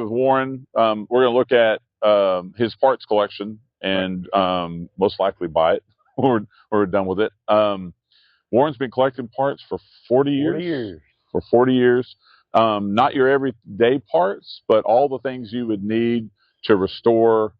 with Warren. We're going to look at his parts collection and most likely buy it when we're done with it. Warren's been collecting parts for 40 years. 40 years. For 40 years. Not your everyday parts, but all the things you would need to restore.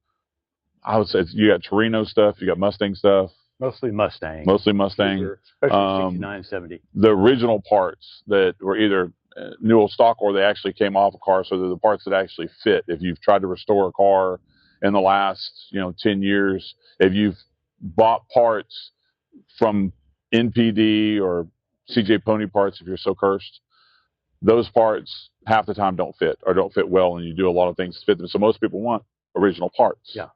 I would say you got Torino stuff, you got Mustang stuff. Mostly Mustang. Mostly Mustang. Especially 69, 70. The original parts that were either new old stock or they actually came off a car, so they're the parts that actually fit. If you've tried to restore a car in the last 10 years, if you've bought parts from NPD or CJ Pony parts, if you're so cursed, those parts half the time don't fit or don't fit well, and you do a lot of things to fit them. So most people want original parts. Yeah.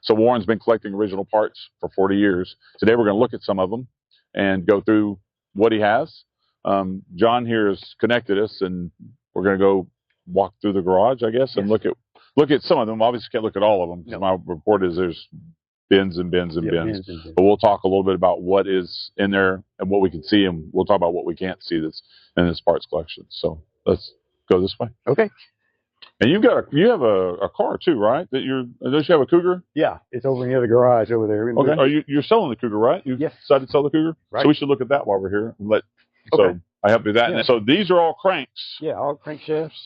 So Warren's been collecting original parts for 40 years. Today we're going to look at some of them and go through what he has. John here has connected us, and we're going to go walk through the garage, I guess, and look at some of them. Obviously, can't look at all of them. No. My report is there's bins and bins and Yeah, bins. bins and bins. But we'll talk a little bit about what is in there and what we can see, and we'll talk about what we can't see that's in this parts collection. So let's go this way. Okay. And you have a car too, right? Don't you have a Cougar? Yeah, it's over in the other garage over there. Okay. You're selling the Cougar, right? You Yes. decided to sell the Cougar? Right. So we should look at that while we're here. Okay. So I help do that. Yeah. So these are all cranks. Yeah, all crankshafts.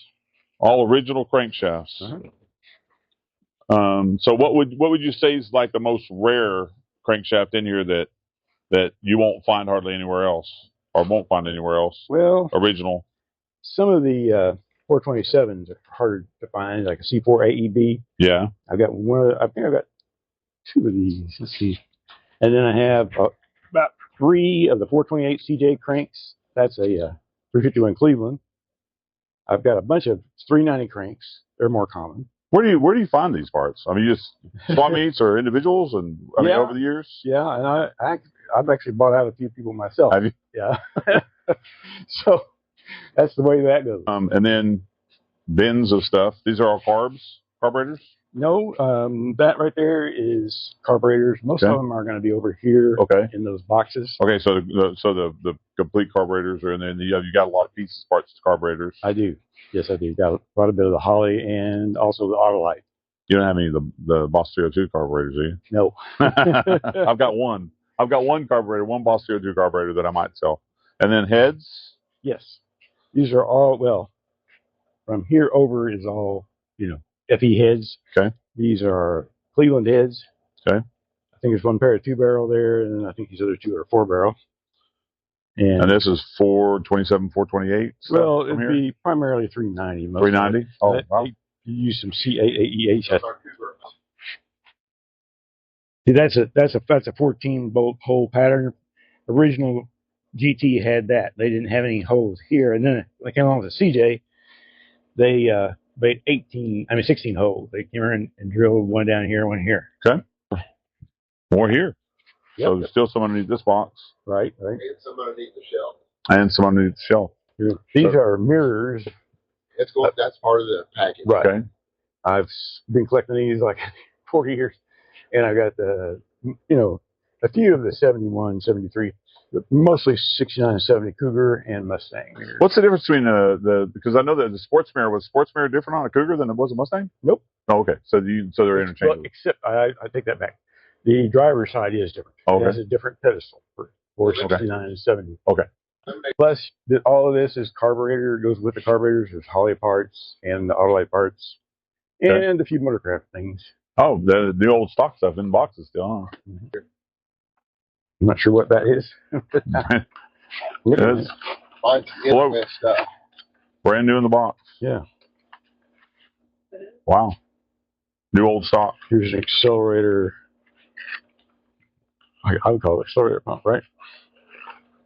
All original crankshafts. Uh-huh. So what would you say is like the most rare crankshaft in here that you won't find hardly anywhere else or won't find anywhere else? Well, Original. some of the 427s are harder to find, like a C4 AEB. Yeah. I've got I think I've got 2 of these. Let's see. And then I have about 3 of the 428 CJ cranks. That's a 351 Cleveland. I've got a bunch of 390 cranks. They're more common. Where do you find these parts? I mean, you just swap meets or individuals, and I mean over the years. Yeah, and I've actually bought out a few people myself. Have you? Yeah. So that's the way that goes. And then bins of stuff. These are all carburetors. No, that right there is carburetors. Most of them are going to be over here. Okay. In those boxes. Okay, so the complete carburetors are in there. And you got a lot of pieces, parts, carburetors. I do. Yes, I do. Got quite a bit of the Holley and also the Autolite. You don't have any of the Boss 302 carburetors, do you? No. I've got one. I've got one carburetor, one Boss 302 carburetor that I might sell. And then heads? Yes. These are all, well, from here over is all, FE heads. Okay. These are Cleveland heads. Okay. I think there's one pair of 2-barrel there, and I think these other 2 are 4-barrel. And this is 427, 428? Well, it'd be primarily 390. 390? Oh, wow. You use some C8AEH. See, that's a 14-bolt hole pattern. Original GT had that. They didn't have any holes here, and then they came along with the CJ. They made 16 holes. They came in and drilled one down here, one here. Okay. More here. Yep. So there's still some underneath this box. Right. And some underneath the shelf. And some underneath the shelf. These are mirrors. That's part of the package. Right. Okay. I've been collecting these like 40 years, and I've got a few of the 71, 73, but mostly 69 and 70 Cougar and Mustang mirrors. What's the difference between because I know that the sports mirror different on a Cougar than it was a Mustang? Nope. Oh, okay. So they're interchangeable. Well, except I take that back. The driver's side is different. Okay. It has a different pedestal for 69 and 70. Okay. Plus, all of this is carburetor. It goes with the carburetors. There's Holley parts and the Autolite parts, and a few Motorcraft things. Oh, the old stock stuff in boxes still, huh? Mm-hmm. I'm not sure what that is. Look at It's Mine's stuff. brand new in the box. Yeah. Wow. New old stock. Here's an accelerator. I would call it accelerator pump, right?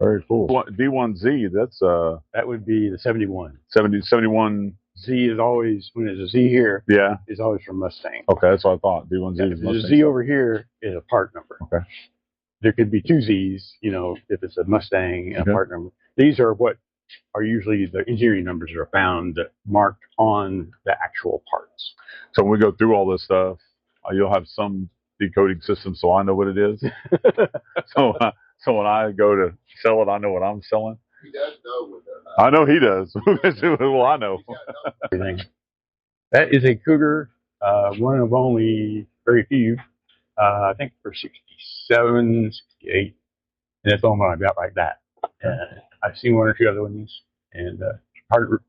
Very cool. D1Z, that's That would be the 71. 71. Z is always, when there's a Z here, Yeah. is always from Mustang. Okay, that's what I thought. D1Z Yeah, is if there's a Mustang. Z over here is a part number. Okay. There could be 2 Zs, if it's a Mustang and a part number. These are what are usually the engineering numbers that are found marked on the actual parts. So when we go through all this stuff, you'll have some decoding system so I know what it is. so when I go to sell it, I know what I'm selling. He does know what they're not. I know he does. Well, I know. Everything. That is a Cougar, one of only very few. I think for 67, 68, and that's the only one I've got like that. I've seen one or two other ones, and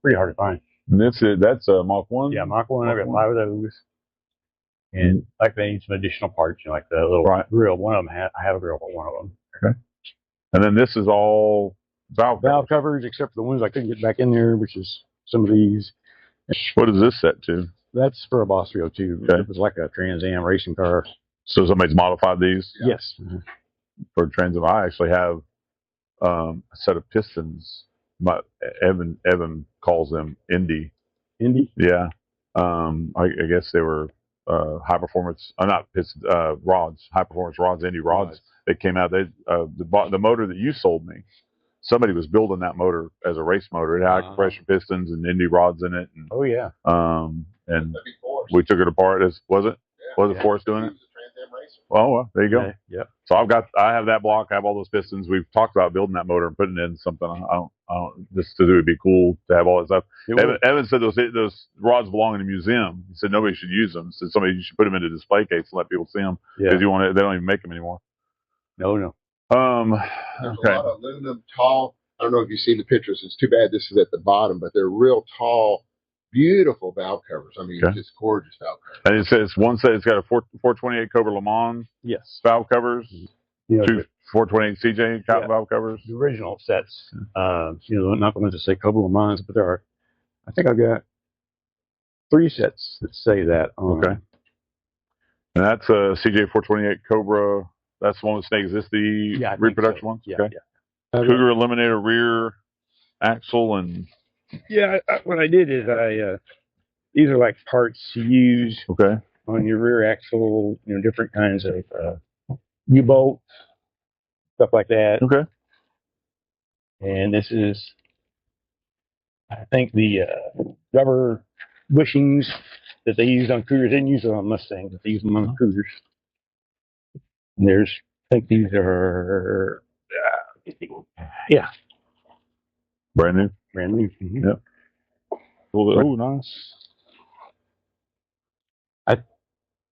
pretty hard to find. And that's a Mach 1? Yeah, Mach 1. I've got 5 of those. And like they need some additional parts, like the little grill. One of them, I have a grill for one of them. Okay. And then this is all valve covers, except for the ones I couldn't get back in there, which is some of these. What is this set to? That's for a Boss 302. Okay. It was like a Trans Am racing car. So somebody's modified these? Yeah. Yes. For Trans Am, I actually have a set of pistons. Evan calls them Indy. Indy? Yeah. I guess they were high performance, not pistons, rods, high performance rods, Indy rods. That came out. The motor that you sold me, somebody was building that motor as a race motor. It had high compression pistons and Indy rods in it. And, oh yeah. And we took it apart. Was it? Yeah. Was it Forrest doing it? Oh, well, there you go. Okay. Yep. So I have that block. I have all those pistons. We've talked about building that motor and putting it in something. I don't. Just to do it'd be cool to have all that stuff. Evan said those rods belong in a museum. He said nobody should use them. He said you should put them in a display case and let people see them because they don't even make them anymore. No. There's a lot of aluminum tall. I don't know if you've seen the pictures. It's too bad this is at the bottom, but they're real tall, beautiful valve covers. I mean, just gorgeous valve covers. And it says one set it's got a 428 Cobra Le Mans valve covers, two 428 CJ valve covers. The original sets, not the ones that say Cobra Le Mans, but there are. I think I've got 3 sets that say that. Okay. And that's a CJ 428 Cobra. That's the one with snakes. Is this the reproduction one? Yeah. Okay. Cougar Eliminator rear axle and. Yeah, what I did is these are like parts you use on your rear axle, different kinds of U-bolts, stuff like that. Okay. And this is, I think, the rubber bushings that they used on Cougars. They didn't use them on Mustangs, but they used them on Cougars. And I think these are, brand new. Brand new. Mm-hmm. Yep. Oh, nice. I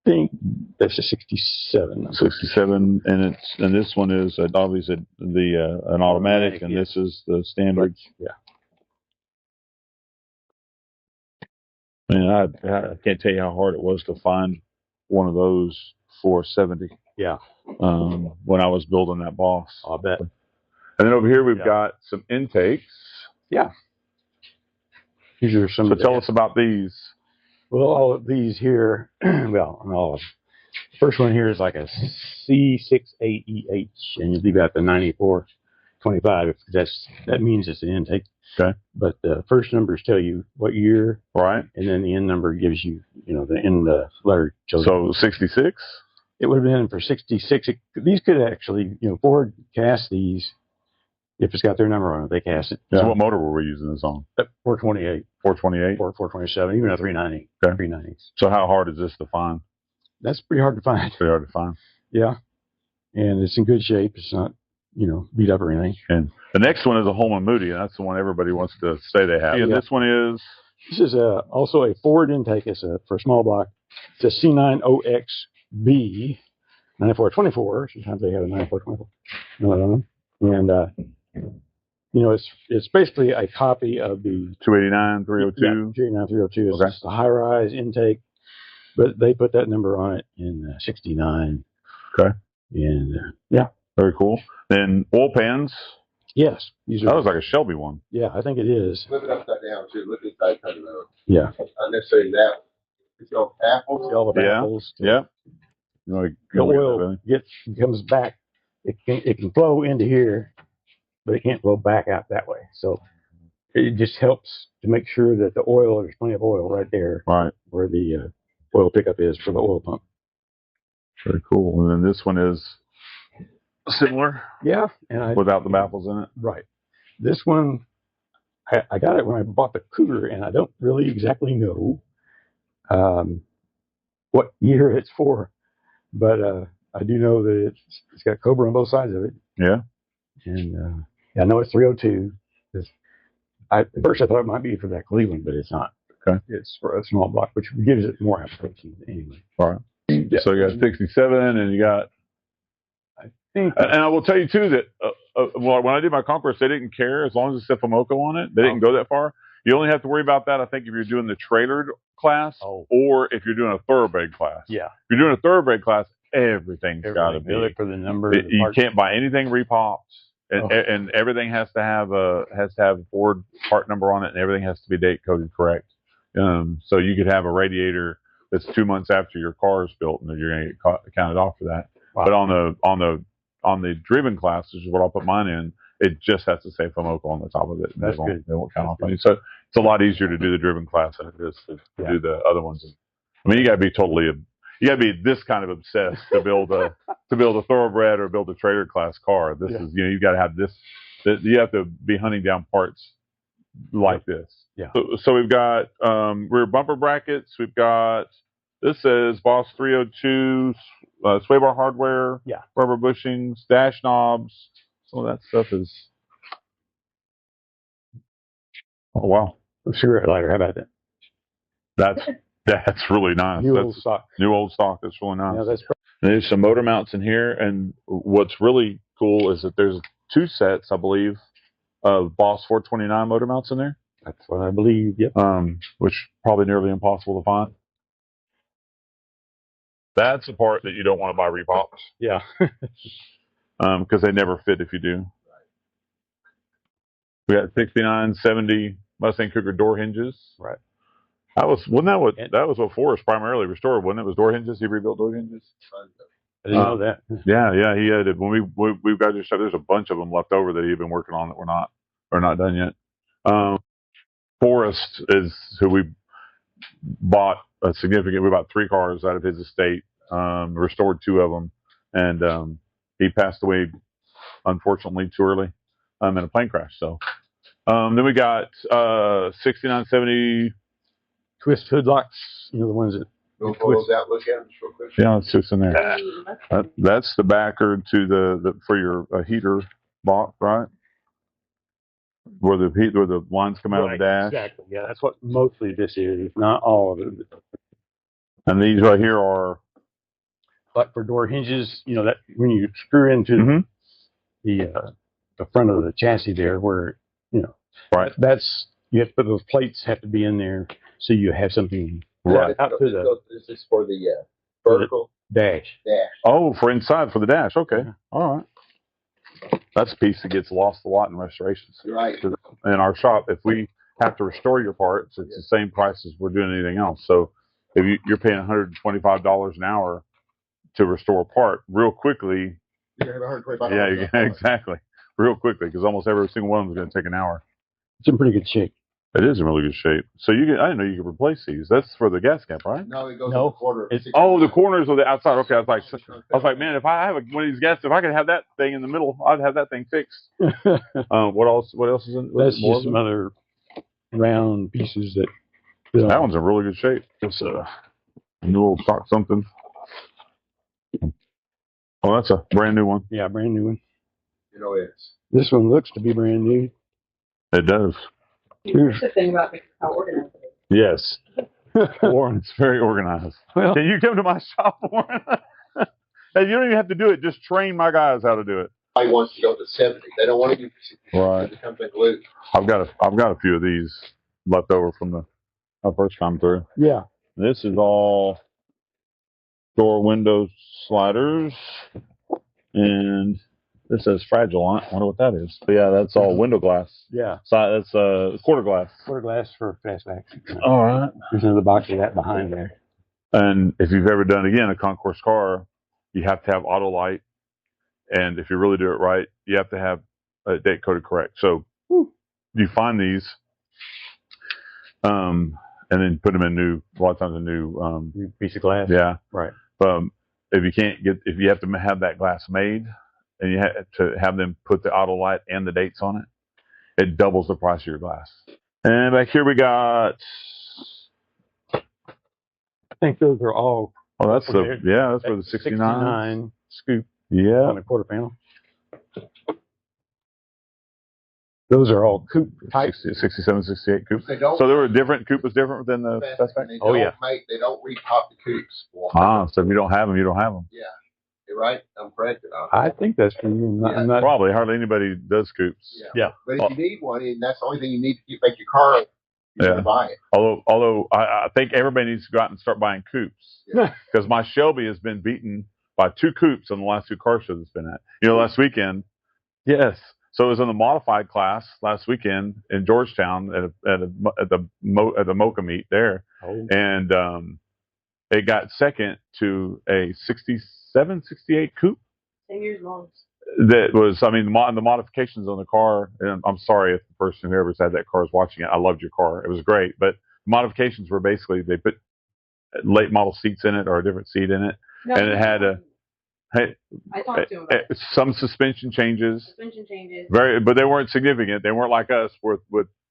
think that's a 67. 67, and this one is obviously an automatic, and this is the standard. Yeah. Man, I can't tell you how hard it was to find one of those 470. Yeah. When I was building that Boss. I'll bet. And then over here we've got some intakes. Yeah. These are some. So tell us about these. Well, all of these here, all of them. The first one here is like a C68EH, and you've got the 9425. That means it's an intake. Okay. But the first numbers tell you what year. Right. And then the end number gives you, the end letter. So 66? It would have been for 66. These could actually, Ford cast these. If it's got their number on it, they cast it. So what motor were we using this on? 428. 428? 427, even a 390. Okay. 390. So how hard is this to find? That's pretty hard to find. Pretty hard to find. Yeah. And it's in good shape. It's not, beat up or anything. And the next one is a Holman Moody, and that's the one everybody wants to say they have. Yeah. This one is? This is also a Ford intake. It's for a small block. It's a C90XB 9424. Sometimes they have a 9424. And, it's basically a copy of the 289 302. Yeah, 289 302 is just a high-rise intake, but they put that number on it in 69. Okay. And very cool. Then oil pans. Yes, that was like a Shelby one. Yeah, I think it is. Flip it upside down too. Look at that kind of road. Yeah. Not necessarily that. It's all baffles. All the baffles. Yeah. The oil comes back. It can flow into here, but it can't flow back out that way. So it just helps to make sure that the oil, there's plenty of oil right there, right where the oil pickup is for the oil pump. Very cool. And then this one is similar. Yeah, and without the baffles in it. Right. This one, I got it when I bought the Cougar, and I don't really exactly know what year it's for, but I do know that it's got Cobra on both sides of it. Yeah. And I know it's 302. At first I thought it might be for that Cleveland, but it's not. Okay. It's for a small block, which gives it more applications anyway. All right. Yeah. So you got 67, and you got. I think. And I will tell you too that well, when I did my Conquest, they didn't care as long as it's Fomoco on it. They didn't go that far. You only have to worry about that, I think, if you're doing the trailered class or if you're doing a thoroughbred class. Yeah. If you're doing a thoroughbred class, everything's got to be. They look for the number. You can't buy anything repopped, and everything has to have a Ford part number on it, and everything has to be date coded correct. So you could have a radiator that's 2 months after your car is built, and you're going to get counted off for that. Wow. But on the driven class, which is what I'll put mine in, it just has to say Fomoco on the top of it. That's good. They won't count off on you. So it's a lot easier to do the driven class than it is to do the other ones. I mean, you got to be this kind of obsessed to build a thoroughbred or build a trailer class car. This is, you got to have this. You have to be hunting down parts like this. Yeah. So we've got rear bumper brackets. We've got, this says Boss 302 sway bar hardware. Yeah. Rubber bushings, dash knobs. Some of that stuff is. Oh wow. Cigarette lighter. How about that? That's really nice. Old stock. New old stock. That's really nice. Yeah, there's some motor mounts in here, and what's really cool is that there's 2 sets, I believe, of Boss 429 motor mounts in there. That's what I believe. Yep. Which probably nearly impossible to find. That's the part that you don't want to buy repops. Yeah. Because they never fit if you do. We got 69, 70 Mustang Cougar door hinges. Right. That was what Forrest primarily restored, wasn't it? It was door hinges. He rebuilt door hinges. I didn't know that. Yeah, he had it. When we got this stuff, there's a bunch of them left over that he'd been working on that were not done yet. Forrest is who we bought we bought 3 cars out of his estate, restored 2 of them, and he passed away unfortunately too early in a plane crash. So then we got 69, 70 twist hood locks, the ones that We'll close out, look at them real quick. Yeah, it's just in there. That's the backer to the for your heater box, right? Where the lines come out of the dash. Exactly. Yeah, that's what mostly this is, not all of it. And these right here are like for door hinges. That when you screw into the front of the chassis there, where right. That's you have to put those plates have to be in there so you have something. Right. This is for the vertical dash. Oh, for inside for the dash. Okay. Yeah. All right. That's a piece that gets lost a lot in restorations. Right. In our shop, if we have to restore your parts, it's the same price as we're doing anything else. So if you're paying $125 an hour to restore a part, real quickly. You're going to have $125. Yeah, exactly. Real quickly, because almost every single one of them is going to take an hour. It's in pretty good shape. It is in really good shape. So I didn't know you could replace these. That's for the gas cap, right? No, it goes in the corner. The corners of the outside. Okay, I was like, man, if I have one of these gas, if I could have that thing in the middle, I'd have that thing fixed. What else is in? That's just some other round pieces that. That one's in really good shape. It's a new old stock something. Oh, that's a brand new one. Yeah, brand new one. It's. This one looks to be brand new. It does. Here's the thing about how organized it is. Yes. Warren's very organized. Well, can you come to my shop, Warren? Hey, you don't even have to do it. Just train my guys how to do it. I wants to go to 70. They don't want to do 60. Right. It becomes like loose. I've got a few of these left over from my first time through. Yeah. This is all door window sliders, and this says Fragile on it. I wonder what that is. But yeah, that's all window glass. Yeah. So that's quarter glass. Quarter glass for fastback. All right. There's another box of that behind there. And if you've ever done, again, a concourse car, you have to have auto light. And if you really do it right, you have to have a date coded correct. So you find these, and then put them in a lot of times a new piece of glass. Yeah. Right. If you have to have that glass made, and you have to have them put the auto light and the dates on it, it doubles the price of your glass. And back here we got. I think those are all. Oh, that's for the 69 scoop. Yeah. On the quarter panel. Those are all coupe type. 67, 68 coupe. They don't. So there were different. Coupe was different than the Fastback. They don't repop the coupes. So if you don't have them, you don't have them. Yeah. You're right. I'm correct about I think that's true. Probably hardly anybody does coupes. Yeah. But if you need one, and that's the only thing you need to make your car, you're going to buy it. Although I think everybody needs to go out and start buying coupes because my Shelby has been beaten by 2 coupes in the last 2 car shows it's been at. Last weekend. Yes. So it was in the modified class last weekend in Georgetown at the Mocha meet there, and it got second to a 67, 68 coupe. 10 years long. That was, the modifications on the car, and I'm sorry if the person who ever had that car is watching it. I loved your car. It was great. But modifications were basically, they put late model seats in it or a different seat in it. No, and it had I talked to him about it. Some suspension changes. But they weren't significant. They weren't like us with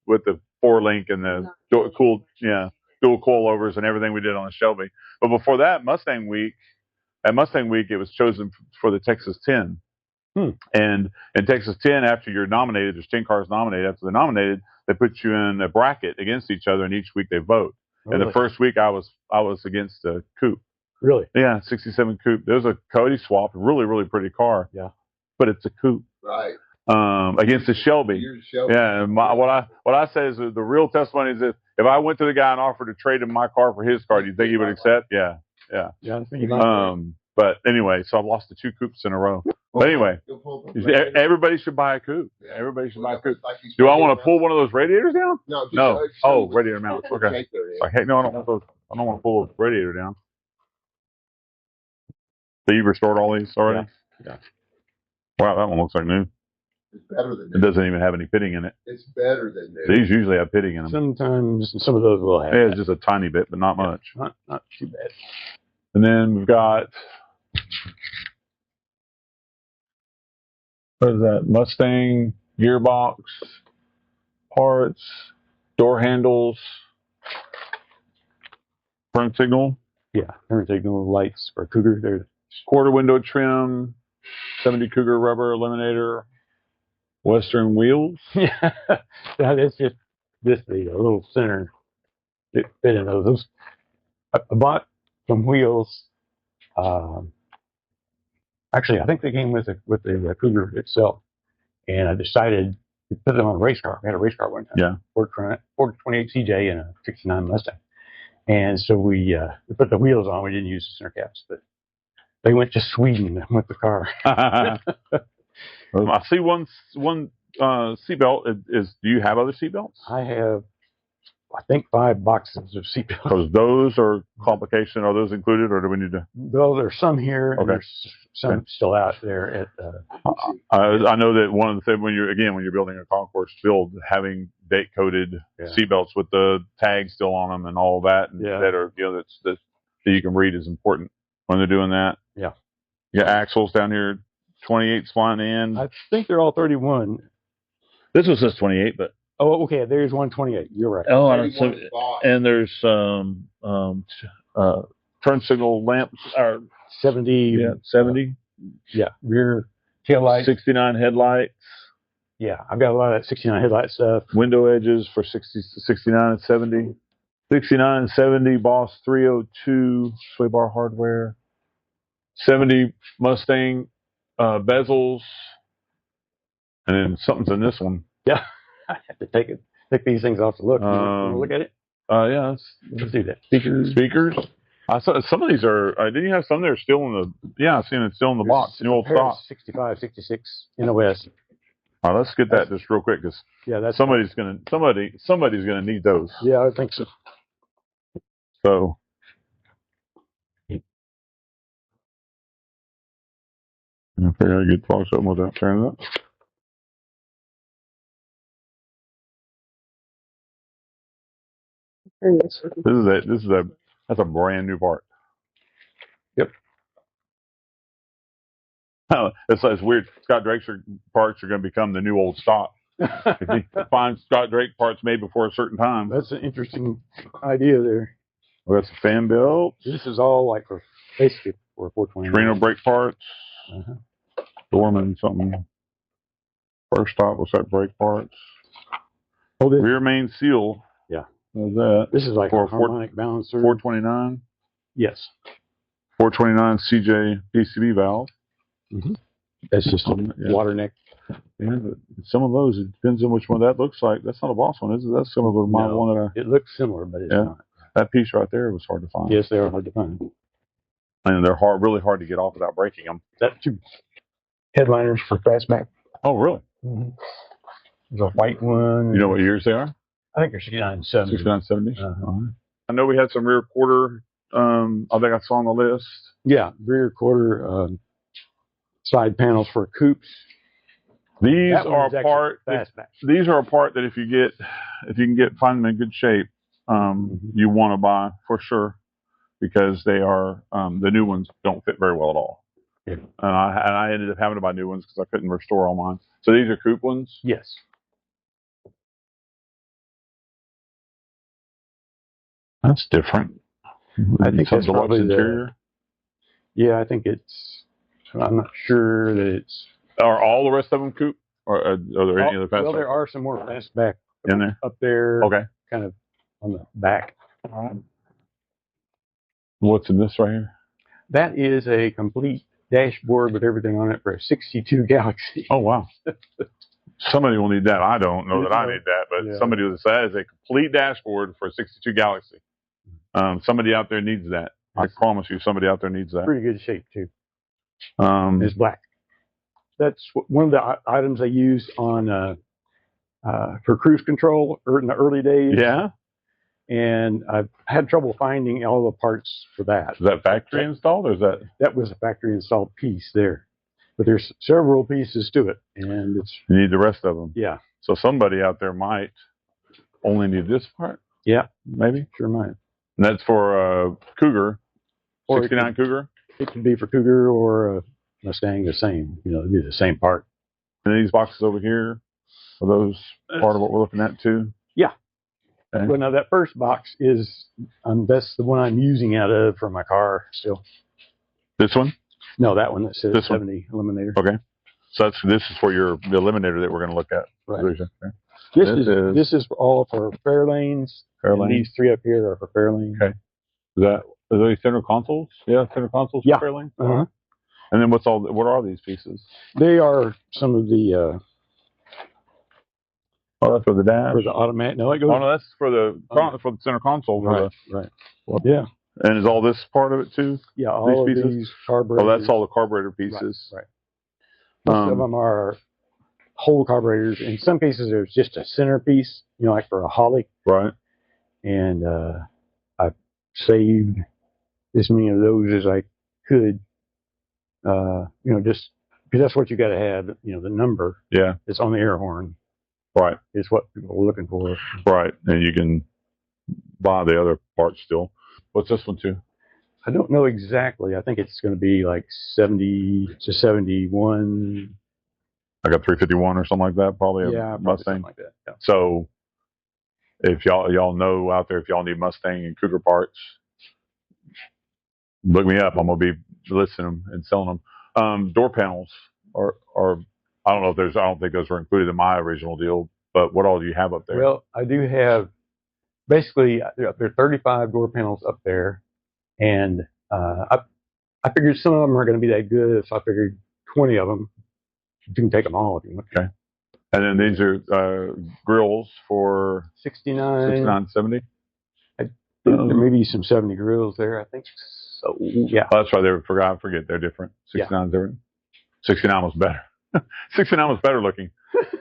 the 4-link and the dual coilovers and everything we did on the Shelby. But before that, at Mustang Week, it was chosen for the Texas 10. And in Texas 10, after you're nominated, there's 10 cars nominated. After they're nominated, they put you in a bracket against each other, and each week they vote. Oh, and the first week I was against the coupe. Really? Yeah, 67 coupe. There's a Cody swap, really, really pretty car. Yeah. But it's a coupe. Right. Against the Shelby. Yeah. And what I say is the real testimony is if I went to the guy and offered to trade him my car for his car, do you think he would accept? Yeah. Yeah. But anyway, so I've lost the 2 coupes in a row. But anyway, everybody should buy a coupe. Yeah. Everybody should buy a coupe. Do I want to pull one of those radiators down? No. Oh, radiator mounts. Okay. Like, hey, no, I don't want those. I don't want to pull a radiator down. So you restored all these already? Yeah. Wow, that one looks like new. It's better than new. It doesn't even have any pitting in it. It's better than new. These usually have pitting in them. Sometimes some of those will have. Yeah, it's just a tiny bit, but not much. Not too bad. And then we've got, what is that? Mustang gearbox parts, door handles, turn signal. Yeah, turn signal lights for Cougar. There's quarter window trim, 70 Cougar rubber eliminator, Western wheels. Yeah, it's just the little center fit in those. I bought some wheels. Actually, I think they came with the Cougar itself, and I decided to put them on a race car. I had a race car one time. Yeah. Ford 28 CJ and a 69 Mustang. And so we put the wheels on. We didn't use the center caps, but they went to Sweden with the car. I see one seatbelt. Do you have other seatbelts? I have, I think, 5 boxes of seatbelts. Because those are complication. Are those included, or do we need to? Well, there's some here. And there's some still out there at. I know that one of the things when you're building a concourse build, having date coded seatbelts with the tags still on them and all of that, and that are that you can read is important when they're doing that. Yeah. Yeah, axles down here, 28s flying in. I think they're all 31. This one says 28, but. Oh, okay. There's 128. You're right. Oh, and there's turn signal lamps are 70. Yeah, 70. Yeah, rear tail lights. 69 headlights. Yeah, I've got a lot of that 69 headlight stuff. Window edges for 69 and 70. 69 and 70 Boss 302 sway bar hardware. 70 Mustang bezels. And then something's in this one. Yeah. I have to take these things off to look. Look at it. Yeah, let's do that. Speakers. I saw some of these are. Didn't you have some that are still in the? Yeah, I've seen it still in the box. New old stock. 65, 66 NOS. All right, let's get that just real quick, because somebody's gonna need those. Yeah, I think so. So. I figure I get box open without turning it up. That's a brand new part. Yep. It's weird. Scott Drake's parts are going to become the new old stock. If you find Scott Drake parts made before a certain time. That's an interesting idea there. Well, that's a fan belt. This is all like basically for 420. Torino brake parts. Dorman something. First stop looks like brake parts. Oh, this, Rear main seal. Yeah. What's that? This is like For a harmonic balancer. 429. Yes. 429 CJ PCB valve. Mm-hmm. That's just a water neck. Yeah, but some of those, it depends on which one that looks like. That's not a Boss one, is it? That's similar to my one that it looks similar, but it's not. That piece right there was hard to find. Yes, they are hard to find. And they're really hard to get off without breaking them. That two headliners for Fastback. Oh, really? Mm-hmm. There's a white one. You know what years they are? I think they're 69, 70. 69, 70. I know we had some rear quarter. I think I saw on the list. Yeah, rear quarter side panels for coupes. These are a part. These are a part that if you can find them in good shape, you want to buy for sure, because they are the new ones don't fit very well at all. Yeah. And I ended up having to buy new ones because I couldn't restore all mine. So these are coupe ones. Yes. That's different. I think that's probably interior. Yeah, I think it's. I'm not sure that it's. Are all the rest of them coupe, or are there any other fastback? Well, there are some more fastback in there up there. Okay. Kind of on the back. All right. What's in this right here? That is a complete dashboard with everything on it for a 62 Galaxy. Oh wow. Somebody will need that. I don't know that I need that, but somebody will say that is a complete dashboard for a 62 Galaxy. Somebody out there needs that. I promise you, somebody out there needs that. Pretty good shape too. It's black. That's one of the items I used on for cruise control in the early days. Yeah. And I've had trouble finding all the parts for that. Is that factory installed, or is that? That was a factory installed piece there. But there's several pieces to it, and it's. You need the rest of them. Yeah. So somebody out there might only need this part. Yeah. Maybe. Sure might. And that's for Cougar, 69 Cougar. It could be for Cougar or a Mustang, the same. It'd be the same part. And these boxes over here, are those part of what we're looking at too? Yeah. Okay. Well, now that first box is, that's the one I'm using out of for my car still. This one? No, that one that says this 70 one? Eliminator. Okay. So this is for the Eliminator that we're going to look at. Right. Okay. This is all for Fairlanes. These three up here are for Fairlane. Okay. Are those center consoles? Yeah, center consoles for Fairlane? Uh-huh. And then what are these pieces? They are some of the that's for the dash? For the automatic. No, it goes. Oh, no, that's for the center console. Right. Well, yeah. And is all this part of it too? Yeah, all of these carburetors. Oh, that's all the carburetor pieces. Right. Most of them are whole carburetors. In some cases, there's just a centerpiece, like for a Holly. Right. And I've saved as many of those as I could. Just because that's what you got to have. The number. Yeah. It's on the air horn. Right. Is what people are looking for. Right. And you can buy the other parts still. What's this one too? I don't know exactly. I think it's going to be like 70 to 71. Like a 351 or something like that, probably. Yeah, Mustang. Something like that. Yeah. So, if y'all know out there, if y'all need Mustang and Cougar parts, look me up. I'm gonna be listing them and selling them. Door panels are I don't think those were included in my original deal. But what all do you have up there? Well, I do have. Basically, there are 35 door panels up there, and I figured some of them are going to be that good, so I figured 20 of them. You can take them all if you want. Okay. And then these are grills for 69, 70. There may be some 70 grills there, I think. So yeah. Oh, that's right. I forget. They're different. 69 is different. 69 was better. 69 was better looking.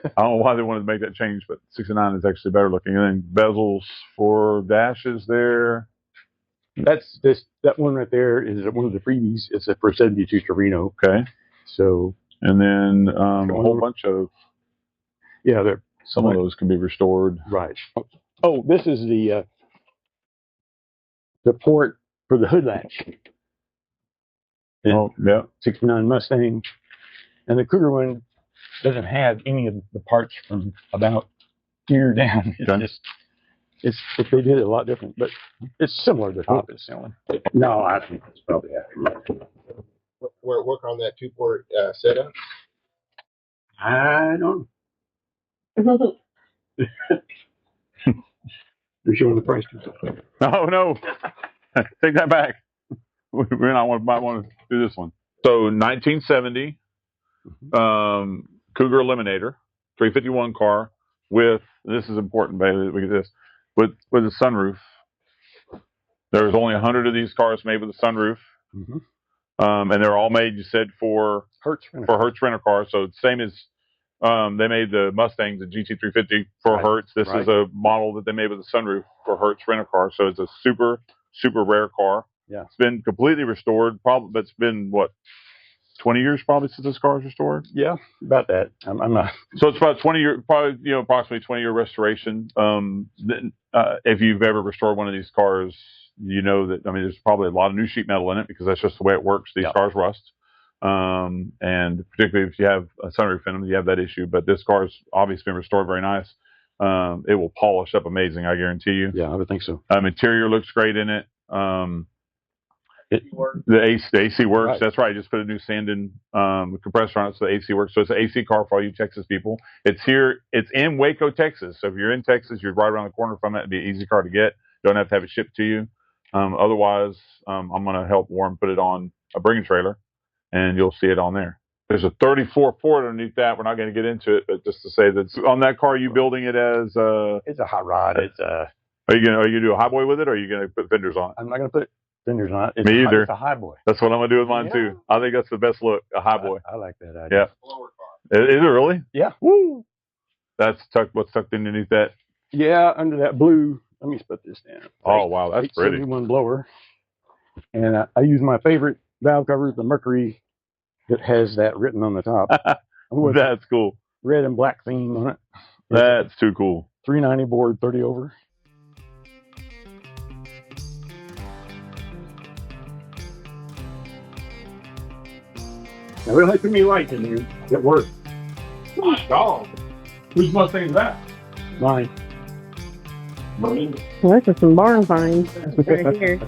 I don't know why they wanted to make that change, but 69 is actually better looking. And then bezels for dashes there. That one right there is one of the freebies. It's a for 72 Torino. Okay. So. And then a whole bunch of. Yeah, some of those can be restored. Right. Oh, this is the port for the hood latch. Oh, yeah. 69 Mustang. And the Cougar one doesn't have any of the parts from about here down. It's they did it a lot different, but it's similar. The top is similar. No, I think it's probably after. Work on that 2-port setup. I don't. You're showing the price. Oh no, take that back. We're not might want to do this one. So 1970 Cougar Eliminator, 351 car with, this is important, baby. Look at this, with a sunroof. There's only 100 of these cars made with a sunroof, and they're all made, you said, for Hertz rental cars. So it's same as they made the Mustangs, the GT350 for Hertz. This is a model that they made with a sunroof for Hertz rental car. So it's a super rare car. Yeah, it's been completely restored. Probably, but it's been what, 20 years probably since this car was restored. Yeah, about that. I'm not. So it's about 20 year, probably approximately 20-year restoration. If you've ever restored one of these cars, you know that, I mean, there's probably a lot of new sheet metal in it because that's just the way it works. These cars rust. And particularly if you have a sunroof in them, you have that issue. But this car's obviously been restored very nice. It will polish up amazing, I guarantee you. Yeah, I would think so. Interior looks great in it. The AC works. Right. That's right. Just put a new sanding compressor on it, so the AC works. So it's an AC car for all you Texas people. It's here. It's in Waco, Texas. So if you're in Texas, you're right around the corner from it. It'd be an easy car to get. You don't have to have it shipped to you. Otherwise, I'm going to help Warren put it on a bringing trailer, and you'll see it on there. There's a 34 Ford underneath that. We're not going to get into it, but just to say that on that car, you building it as it's a hot rod. It's a. Are you gonna do a highboy with it, or are you gonna put fenders on it? I'm not gonna put fenders on it. Me either. It's a highboy. That's what I'm gonna do with mine too. I think that's the best look, a highboy. I like that idea. Yeah. Is it really? Yeah. Woo. That's what's tucked underneath that. Yeah, under that blue. Let me put this down. Oh wow, that's pretty. One blower, and I use my favorite valve cover, the Mercury, that has that written on the top. That's cool. Red and black theme on it. That's too cool. 390 board, 30 over. Now, we like too many lights in here. It works. My dog. Whose Mustang is that? Mine. Well, this is some barn finds right here.